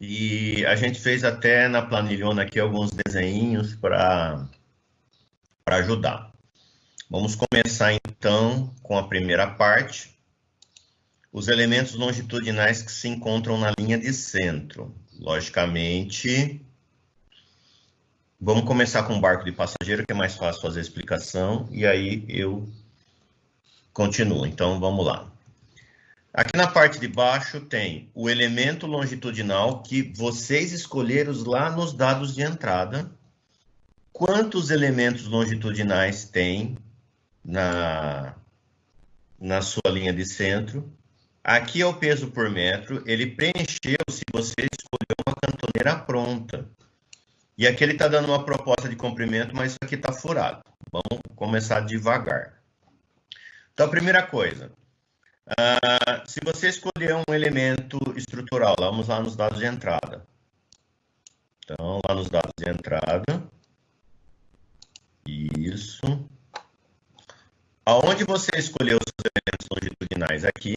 E a gente fez até na planilhona aqui alguns desenhinhos para ajudar. Vamos começar então com a primeira parte. Os elementos longitudinais que se encontram na linha de centro. Logicamente, vamos começar com o barco de passageiro, que é mais fácil fazer a explicação, e aí eu continuo. Então, vamos lá. Aqui na parte de baixo tem o elemento longitudinal que vocês escolheram lá nos dados de entrada. Quantos elementos longitudinais tem na sua linha de centro? Aqui é o peso por metro, ele preencheu se você escolheu uma cantoneira pronta. E aqui ele está dando uma proposta de comprimento, mas isso aqui está furado. Vamos começar devagar. Então, a primeira coisa, se você escolher um elemento estrutural, vamos lá nos dados de entrada. Então, lá nos dados de entrada. Isso. Aonde você escolheu os seus elementos longitudinais? Aqui.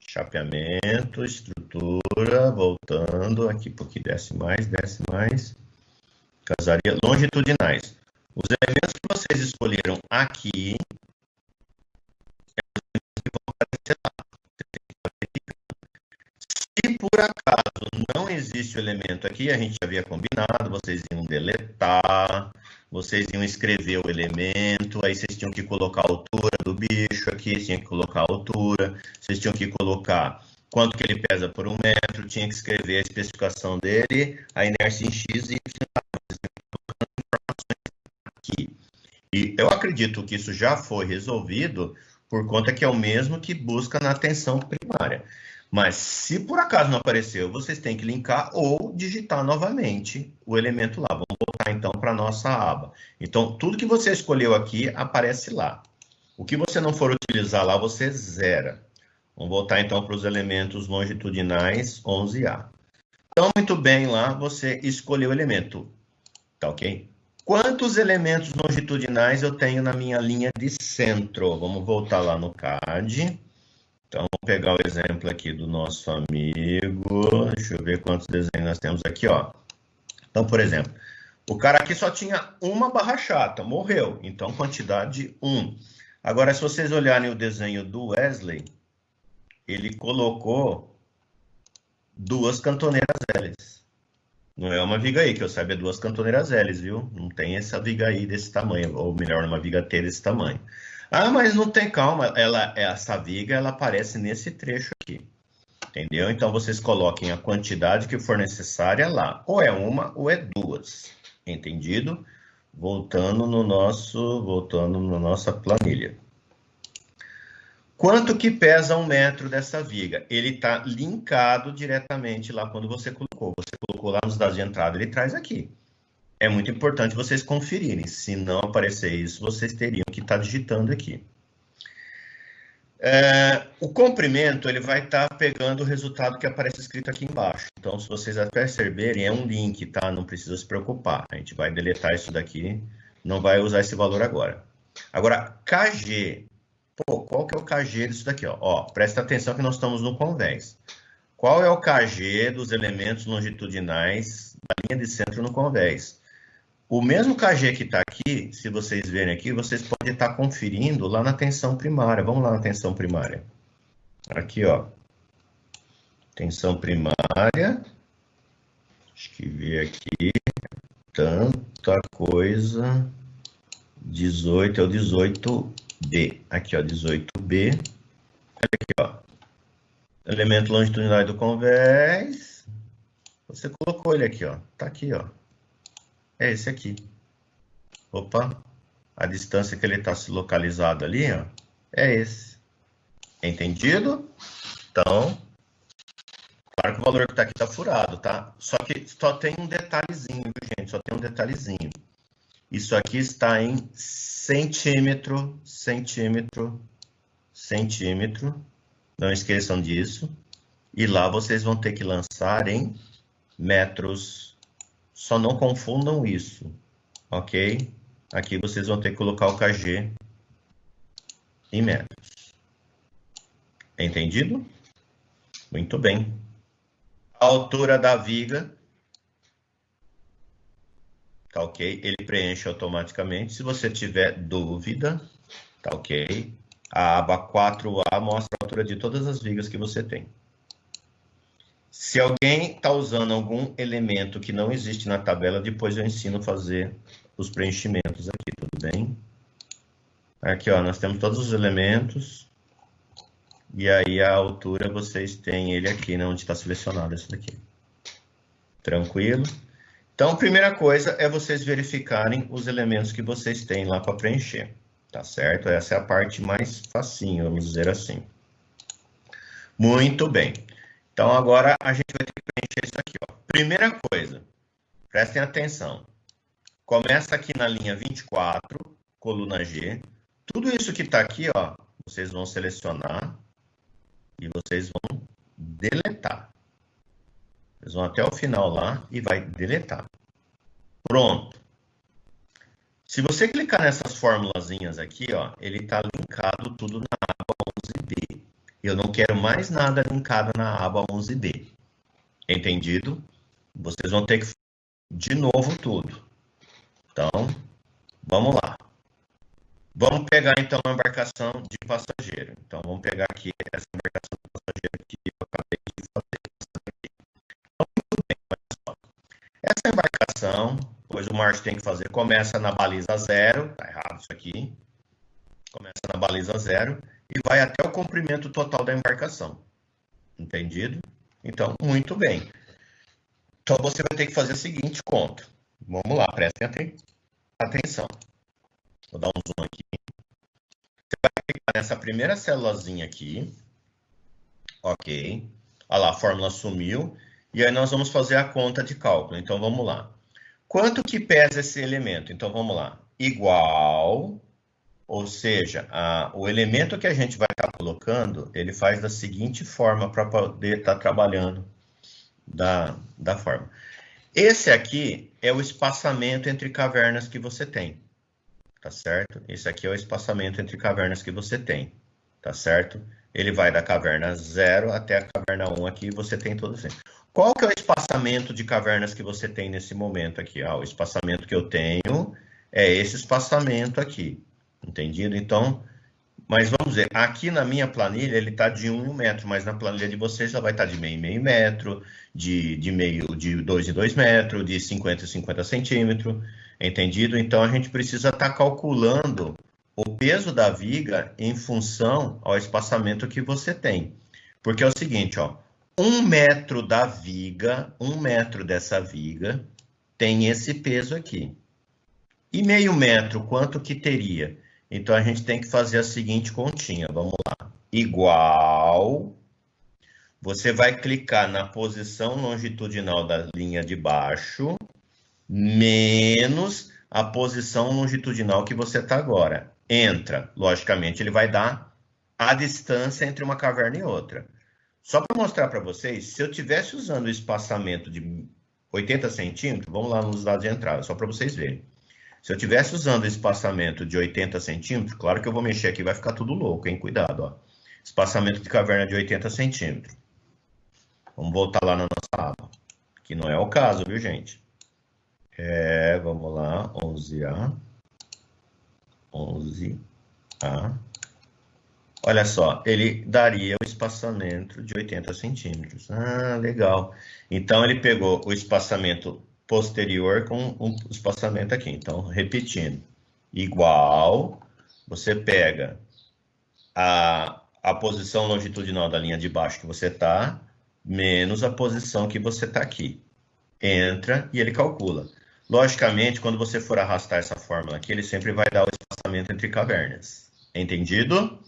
Chapeamento, estrutura, voltando, aqui porque desce mais, casaria, longitudinais. Os elementos que vocês escolheram aqui, vão aparecer lá. Se por acaso não existe o elemento aqui, a gente havia combinado, vocês iam deletar, vocês iam escrever o elemento, aí vocês tinham que colocar a altura do bicho aqui, tinha que colocar a altura, vocês tinham que colocar quanto que ele pesa por 1 metro, tinha que escrever a especificação dele, a inércia em X e aqui. E eu acredito que isso já foi resolvido por conta que é o mesmo que busca na atenção primária. Mas se por acaso não apareceu, vocês têm que linkar ou digitar novamente o elemento lá. Vamos voltar então para a nossa aba. Então, tudo que você escolheu aqui aparece lá. O que você não for utilizar lá, você zera. Vamos voltar então para os elementos longitudinais 11A. Então, muito bem, lá você escolheu o elemento. Tá ok? Quantos elementos longitudinais eu tenho na minha linha de centro? Vamos voltar lá no CAD. Então, vamos pegar o exemplo aqui do nosso amigo. Deixa eu ver quantos desenhos nós temos aqui, ó. Então, por exemplo, o cara aqui só tinha uma barra chata, morreu. Então, quantidade 1. Agora, se vocês olharem o desenho do Wesley, ele colocou 2 cantoneiras L. Não é uma viga aí, que eu saiba, é 2 cantoneiras L, viu? Não tem essa viga aí desse tamanho, ou melhor, uma viga T desse tamanho. Ah, mas não tem, calma, essa viga ela aparece nesse trecho aqui, entendeu? Então, vocês coloquem a quantidade que for necessária lá, ou é uma ou é 2, entendido? Voltando na nossa planilha. Quanto que pesa 1 metro dessa viga? Ele está linkado diretamente lá quando você colocou. Você colocou lá nos dados de entrada, ele traz aqui. É muito importante vocês conferirem. Se não aparecer isso, vocês teriam que estar digitando aqui. O comprimento, ele vai estar pegando o resultado que aparece escrito aqui embaixo. Então, se vocês perceberem, é um link, tá? Não precisa se preocupar. A gente vai deletar isso daqui, não vai usar esse valor agora. Agora, KG. Pô, qual que é o KG disso daqui? Ó, presta atenção que nós estamos no convés. Qual é o KG dos elementos longitudinais da linha de centro no convés? O mesmo KG que está aqui, se vocês verem aqui, vocês podem estar conferindo lá na tensão primária. Vamos lá na tensão primária. Aqui, ó. Tensão primária. Acho que ver aqui. Tanta coisa. 18 é o 18B. Aqui, ó, 18B. Olha aqui, ó. Elemento longitudinal do convés. Você colocou ele aqui, ó. Tá aqui, ó. É esse aqui. Opa, a distância que ele está se localizado ali, ó, é esse. Entendido? Então, claro que o valor que está aqui está furado, tá? Só que só tem um detalhezinho, viu, gente? Só tem um detalhezinho. Isso aqui está em centímetro, centímetro, centímetro. Não esqueçam disso. E lá vocês vão ter que lançar em metros. Só não confundam isso, ok? Aqui vocês vão ter que colocar o KG em metros. Entendido? Muito bem. altura da viga. Tá ok? Ele preenche automaticamente. Se você tiver dúvida, tá ok? A aba 4A mostra a altura de todas as vigas que você tem. Se alguém está usando algum elemento que não existe na tabela, depois eu ensino a fazer os preenchimentos aqui, tudo bem? Aqui, ó, nós temos todos os elementos. E aí a altura, vocês têm ele aqui, né, onde está selecionado esse daqui. Tranquilo? Então, a primeira coisa é vocês verificarem os elementos que vocês têm lá para preencher. Tá certo? Essa é a parte mais facinho, vamos dizer assim. Muito bem. Então, agora a gente vai ter que preencher isso aqui, ó. Primeira coisa, prestem atenção. Começa aqui na linha 24, coluna G. Tudo isso que está aqui, ó, vocês vão selecionar e vocês vão deletar. Vocês vão até o final lá e vai deletar. Pronto. Se você clicar nessas formulazinhas aqui, ó, ele está linkado tudo na aba 11B. Eu não quero mais nada linkado na aba 11B. Entendido? Vocês vão ter que fazer de novo tudo. Então, vamos lá. Vamos pegar, então, a embarcação de passageiro. Então, vamos pegar aqui essa embarcação de passageiro que eu acabei de fazer. Então, muito bem, olha só. Essa embarcação, pois o Márcio tem que fazer, começa na baliza 0, tá errado isso aqui. Começa na baliza 0 e vai até o comprimento total da embarcação. Entendido? Então, muito bem. Então, você vai ter que fazer a seguinte conta. Vamos lá, prestem atenção. Vou dar um zoom aqui. Você vai clicar nessa primeira célulazinha aqui. Ok. Olha lá, a fórmula sumiu. E aí nós vamos fazer a conta de cálculo. Então, vamos lá. Quanto que pesa esse elemento? Então, vamos lá. Igual, ou seja, o elemento que a gente vai estar colocando, ele faz da seguinte forma para poder estar trabalhando da forma. Esse aqui é o espaçamento entre cavernas que você tem. Tá certo? Esse aqui é o espaçamento entre cavernas que você tem. Tá certo? Ele vai da caverna 0 até a caverna 1 aqui, você tem todos eles. Qual que é o espaçamento de cavernas que você tem nesse momento aqui? O espaçamento que eu tenho é esse espaçamento aqui. Entendido? Então, mas vamos ver, aqui na minha planilha ele está de 1 em 1 metro, mas na planilha de vocês já vai estar de meio em meio metro, de 2 em 2 metros, de 50 em 50 centímetros. Entendido? Então, a gente precisa estar calculando o peso da viga em função ao espaçamento que você tem. Porque é o seguinte, ó, 1 metro da viga, 1 metro dessa viga, tem esse peso aqui. E meio metro, quanto que teria? Então, a gente tem que fazer a seguinte continha. Vamos lá. Igual, você vai clicar na posição longitudinal da linha de baixo, menos a posição longitudinal que você está agora. Entra. Logicamente, ele vai dar a distância entre uma caverna e outra. Só para mostrar para vocês, se eu estivesse usando o espaçamento de 80 centímetros, vamos lá nos dados de entrada, só para vocês verem. Se eu estivesse usando o espaçamento de 80 centímetros, claro que eu vou mexer aqui, vai ficar tudo louco, hein? Cuidado, ó. Espaçamento de caverna de 80 centímetros. Vamos voltar lá na nossa aba, que não é o caso, viu, gente? Vamos lá, 11A. 11A. Olha só, ele daria o espaçamento de 80 centímetros. Ah, legal. Então, ele pegou o espaçamento posterior com o espaçamento aqui. Então, repetindo. Igual, você pega a posição longitudinal da linha de baixo que você está, menos a posição que você está aqui. Entra e ele calcula. Logicamente, quando você for arrastar essa fórmula aqui, ele sempre vai dar o espaçamento entre cavernas. Entendido?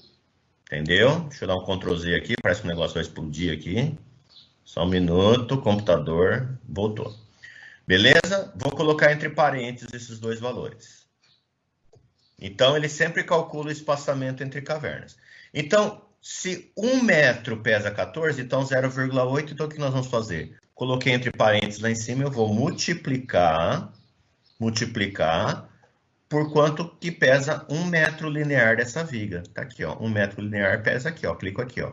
Entendeu? Deixa eu dar um Ctrl Z aqui, parece que o negócio vai explodir aqui. Só um minuto, computador, voltou. Beleza? Vou colocar entre parênteses esses dois valores. Então, ele sempre calcula o espaçamento entre cavernas. Então, se 1 metro pesa 14, então 0,8, então o que nós vamos fazer? Coloquei entre parênteses lá em cima, eu vou multiplicar por quanto que pesa 1 metro linear dessa viga. Tá aqui, ó, 1 metro linear pesa aqui, ó, clico aqui, ó.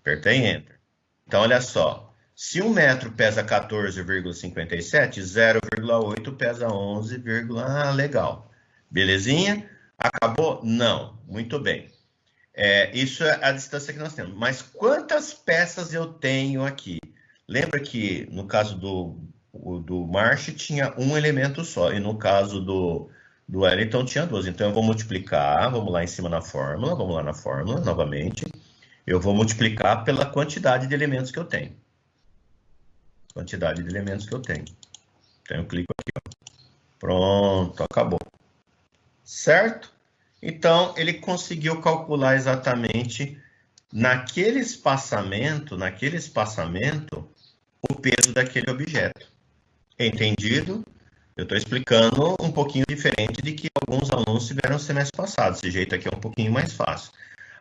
Apertei Enter. Então, olha só, Se 1 metro pesa 14,57, 0,8 pesa 11, ah, legal. Belezinha? Acabou? Não. Muito bem. Isso é a distância que nós temos. Mas quantas peças eu tenho aqui? Lembra que no caso do Marsh tinha um elemento só, e no caso do Wellington tinha duas. Então eu vou multiplicar, vamos lá em cima na fórmula, vamos lá na fórmula novamente. Eu vou multiplicar pela quantidade de elementos que eu tenho. Quantidade de elementos que eu tenho. Então eu clico aqui, ó. Pronto, acabou. Certo? Então ele conseguiu calcular exatamente naquele espaçamento, o peso daquele objeto. Entendido? Eu estou explicando um pouquinho diferente de que alguns alunos tiveram no semestre passado. Esse jeito aqui é um pouquinho mais fácil.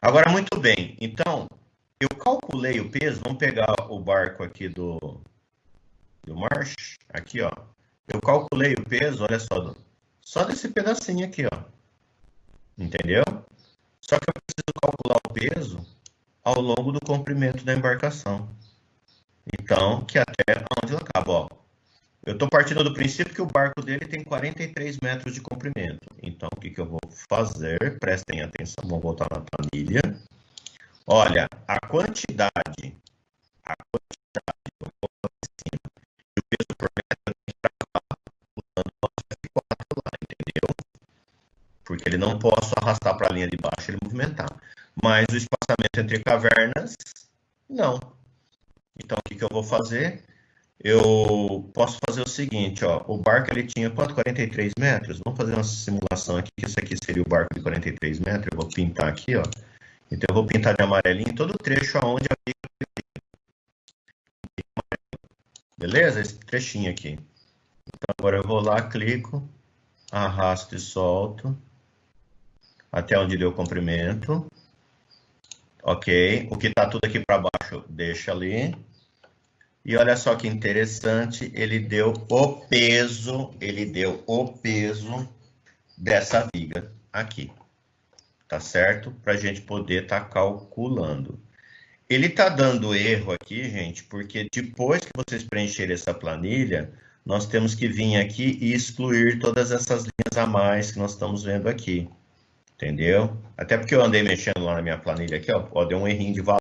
Agora, muito bem. Então, eu calculei o peso. Vamos pegar o barco aqui do Marsh. Aqui, ó. Eu calculei o peso, olha só desse pedacinho aqui, ó. Entendeu? Só que eu preciso calcular o peso ao longo do comprimento da embarcação. Então, que até onde ela acaba, ó. Eu estou partindo do princípio que o barco dele tem 43 metros de comprimento. Então, o que eu vou fazer? Prestem atenção, vamos voltar na planilha. Olha, a quantidade, eu vou lá em cima, e o peso por metro eu tenho que trabalhar usando o nosso F4 lá, entendeu? Porque ele não posso arrastar para a linha de baixo e ele movimentar. Mas o espaçamento entre cavernas, não. Então, o que eu vou fazer? Eu posso fazer o seguinte, ó, o barco ele tinha quanto? 43 metros? Vamos fazer uma simulação aqui, que esse aqui seria o barco de 43 metros, eu vou pintar aqui, ó. Então eu vou pintar de amarelinho todo o trecho aonde havia. Beleza? Esse trechinho aqui. Então agora eu vou lá, clico, arrasto e solto, até onde deu o comprimento. Ok, o que está tudo aqui para baixo, deixa ali. E olha só que interessante, ele deu o peso dessa viga aqui, tá certo? Para a gente poder estar calculando. Ele está dando erro aqui, gente, porque depois que vocês preencherem essa planilha, nós temos que vir aqui e excluir todas essas linhas a mais que nós estamos vendo aqui, entendeu? Até porque eu andei mexendo lá na minha planilha aqui, ó, deu um errinho de valor.